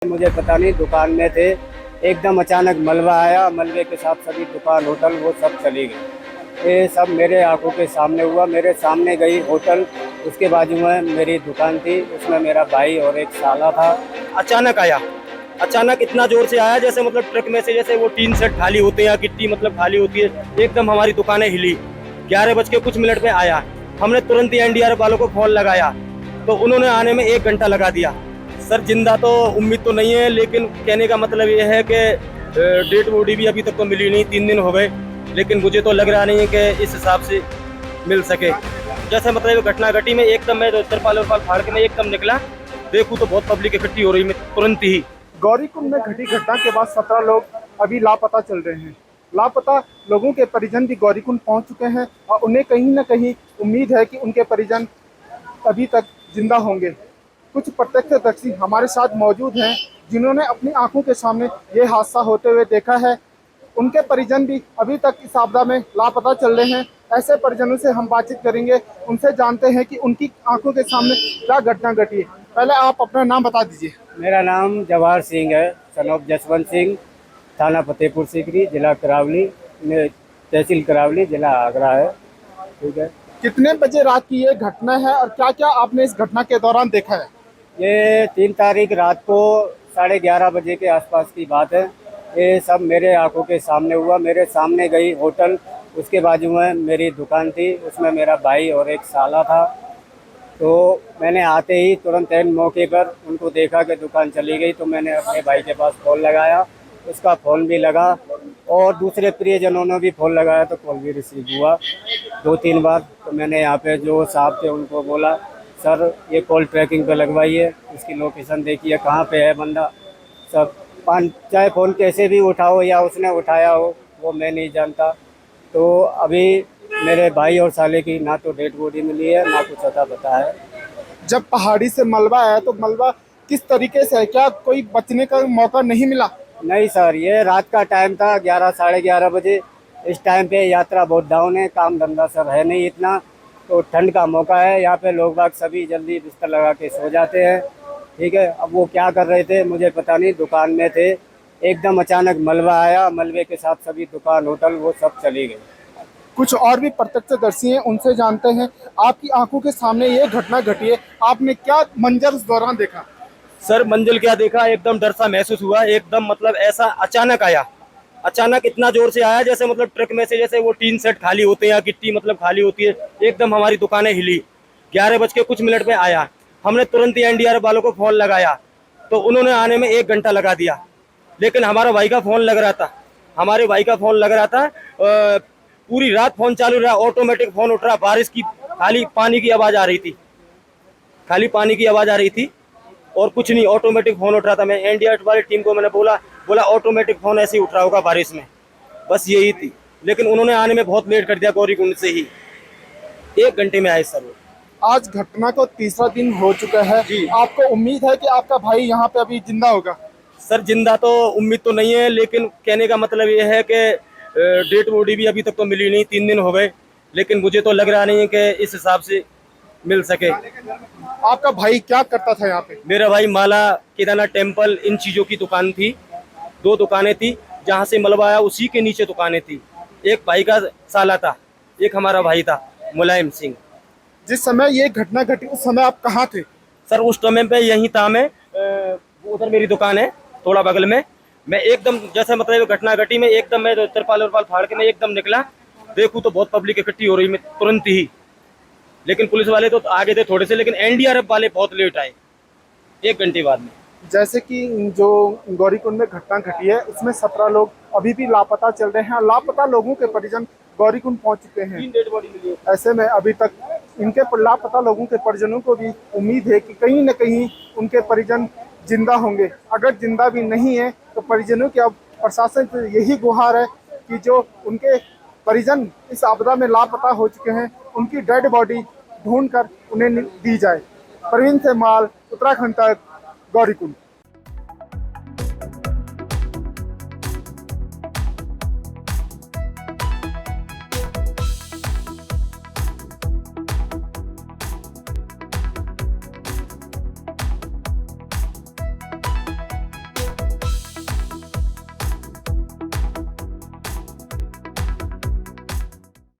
मुझे पता नहीं, दुकान में थे, एकदम अचानक मलबा आया। मलबे के साथ सभी दुकान होटल वो सब चली गई। ये सब मेरे आंखों के सामने हुआ। मेरे सामने गई होटल, उसके बाजू में मेरी दुकान थी, उसमें मेरा भाई और एक साला था। अचानक आया। अचानक इतना जोर से आया जैसे मतलब ट्रक में से जैसे वो टीन सेट खाली होते हैं या गिट्टी मतलब खाली होती है, एकदम हमारी दुकानें हिली। 11 बज के कुछ मिनट में आया। हमने तुरंत ही एनडीआरएफ वालों को फोन लगाया तो उन्होंने आने में 1 घंटा लगा दिया। सर जिंदा तो उम्मीद तो नहीं है, लेकिन कहने का मतलब ये है कि डेड बॉडी भी अभी तक तो मिली नहीं, 3 दिन हो गए, लेकिन मुझे तो लग रहा नहीं है कि इस हिसाब से मिल सके। जैसे मतलब घटना घटी में एकदम मैं तिरपाल उरपाल फाड़ के मैं एकदम निकला, देखूं तो बहुत पब्लिक इकट्ठी हो रही, मैं तुरंत ही। गौरीकुंड में घटी घटना के बाद 17 लोग अभी लापता चल रहे हैं। लापता लोगों के परिजन भी गौरीकुंड पहुंच चुके हैं और उन्हें कहीं न कहीं उम्मीद है कि उनके परिजन अभी तक जिंदा होंगे। कुछ प्रत्यक्षदर्शी हमारे साथ मौजूद हैं जिन्होंने अपनी आंखों के सामने ये हादसा होते हुए देखा है। उनके परिजन भी अभी तक इस आपदा में लापता चल रहे हैं। ऐसे परिजनों से हम बातचीत करेंगे, उनसे जानते हैं कि उनकी आंखों के सामने क्या घटना घटी है। पहले आप अपना नाम बता दीजिए। मेरा नाम जवाहर सिंह है, सन ऑफ जसवंत सिंह, थाना फतेहपुर सीकरी, जिला करावली, तहसील करावली, जिला आगरा है। ठीक है। कितने बजे रात की ये घटना है और क्या क्या आपने इस घटना के दौरान देखा है? ये 3 तारीख रात को 11:30 बजे के आसपास की बात है। ये सब मेरे आंखों के सामने हुआ। मेरे सामने गई होटल, उसके बाजू में मेरी दुकान थी, उसमें मेरा भाई और एक साला था। तो मैंने आते ही तुरंत एन मौके पर उनको देखा कि दुकान चली गई, तो मैंने अपने भाई के पास फ़ोन लगाया, उसका फ़ोन भी लगा और दूसरे प्रियजनों ने भी फ़ोन लगाया तो कॉल भी रिसीव हुआ 2-3 बार। तो मैंने यहाँ पे जो साहब थे उनको बोला, सर ये कॉल ट्रैकिंग पे लगवाइए, इसकी लोकेशन देखिए कहाँ पे है बंदा। सब चाहे फ़ोन कैसे भी उठाओ या उसने उठाया हो वो मैं नहीं जानता। तो अभी मेरे भाई और साले की ना तो डेड बॉडी मिली है, ना कुछ अता पता है। जब पहाड़ी से मलबा आया तो मलबा किस तरीके से है? क्या कोई बचने का मौका नहीं मिला? नहीं सर, ये रात का टाइम था, 11 साढ़े 11 बजे। इस टाइम पे यात्रा बहुत डाउन है, काम धंधा सब है नहीं इतना, तो ठंड का मौका है। यहाँ पे लोग बाग सभी जल्दी बिस्तर लगा के सो जाते हैं। ठीक है। अब वो क्या कर रहे थे मुझे पता नहीं, दुकान में थे, एकदम अचानक मलबा आया। मलबे के साथ सभी दुकान होटल वो सब चली गई। कुछ और भी प्रत्यक्षदर्शी हैं, उनसे जानते हैं। आपकी आंखों के सामने ये घटना घटी है, आपने क्या मंजर उस दौरान देखा? सर मंजिल क्या देखा, एकदम डर सा महसूस हुआ, एकदम मतलब ऐसा अचानक आया। अचानक इतना जोर से आया जैसे मतलब ट्रक में से जैसे वो टीन सेट खाली होते हैं या गिट्टी मतलब खाली होती है, एकदम हमारी दुकानें हिली। 11 बज के कुछ मिनट में आया। हमने तुरंत ही एनडीआरएफ वालों को फोन लगाया तो उन्होंने आने में 1 घंटा लगा दिया, लेकिन हमारा भाई का फोन लग रहा था। हमारे भाई का फोन लग रहा था, पूरी रात फोन चालू रहा, ऑटोमेटिक फोन उठ रहा। बारिश की खाली पानी की आवाज आ रही थी, खाली पानी की आवाज आ रही थी और कुछ नहीं, ऑटोमेटिक फोन उठ रहा था। मैं एनडीआरएफ वाली टीम को मैंने बोला बोला ऑटोमेटिक फोन ऐसे ही उठ रहा होगा बारिश में, बस यही थी। लेकिन उन्होंने आने में बहुत लेट कर दिया, गौरीकुंड से ही 1 घंटे में आए सर वो। आज घटना को तीसरा दिन हो चुका है, आपको उम्मीद है कि आपका भाई यहाँ पे अभी जिंदा होगा? सर जिंदा तो उम्मीद तो नहीं है, लेकिन कहने का मतलब ये है कि डेड बॉडी भी अभी तक तो मिली नहीं, 3 दिन हो गए, लेकिन मुझे तो लग रहा नहीं है कि इस हिसाब से मिल सके। आपका भाई क्या करता था यहाँ पे? मेरा भाई माला, केदारनाथ टेम्पल, इन चीज़ों की दुकान थी। 2 दुकानें थी, जहाँ से मलबा आया उसी के नीचे दुकानें थी। एक भाई का साला था, एक हमारा भाई था मुलायम सिंह। जिस समय ये घटना घटी उस समय आप कहाँ थे? सर उस समय पे यहीं था मैं, उधर मेरी दुकान है थोड़ा बगल में। मैं एकदम जैसे मतलब घटना घटी में एकदम मैं तिरपाल उरपाल फाड़ के मैं एकदम निकला, देखूं तो बहुत पब्लिक इकट्ठी हो रही, मैं तुरंत ही। लेकिन पुलिस वाले तो आगे थे थोड़े से, लेकिन एनडीआरएफ वाले बहुत लेट आए, 1 घंटे बाद में। जैसे कि जो गौरीकुंड में घटना घटी है उसमें 17 लोग अभी भी लापता चल रहे हैं और लापता लोगों के परिजन गौरीकुंड पहुंच चुके हैं। 3 डेड बॉडी मिली है। ऐसे में अभी तक इनके लापता लोगों के परिजनों को भी उम्मीद है कि कहीं न कहीं उनके परिजन जिंदा होंगे। अगर जिंदा भी नहीं है तो परिजनों की अब प्रशासन से यही गुहार है कि जो उनके परिजन इस आपदा में लापता हो चुके हैं उनकी डेड बॉडी ढूंढकर उन्हें दी जाए। प्रवीण से माल, उत्तराखंड तक, गौरीकुंड।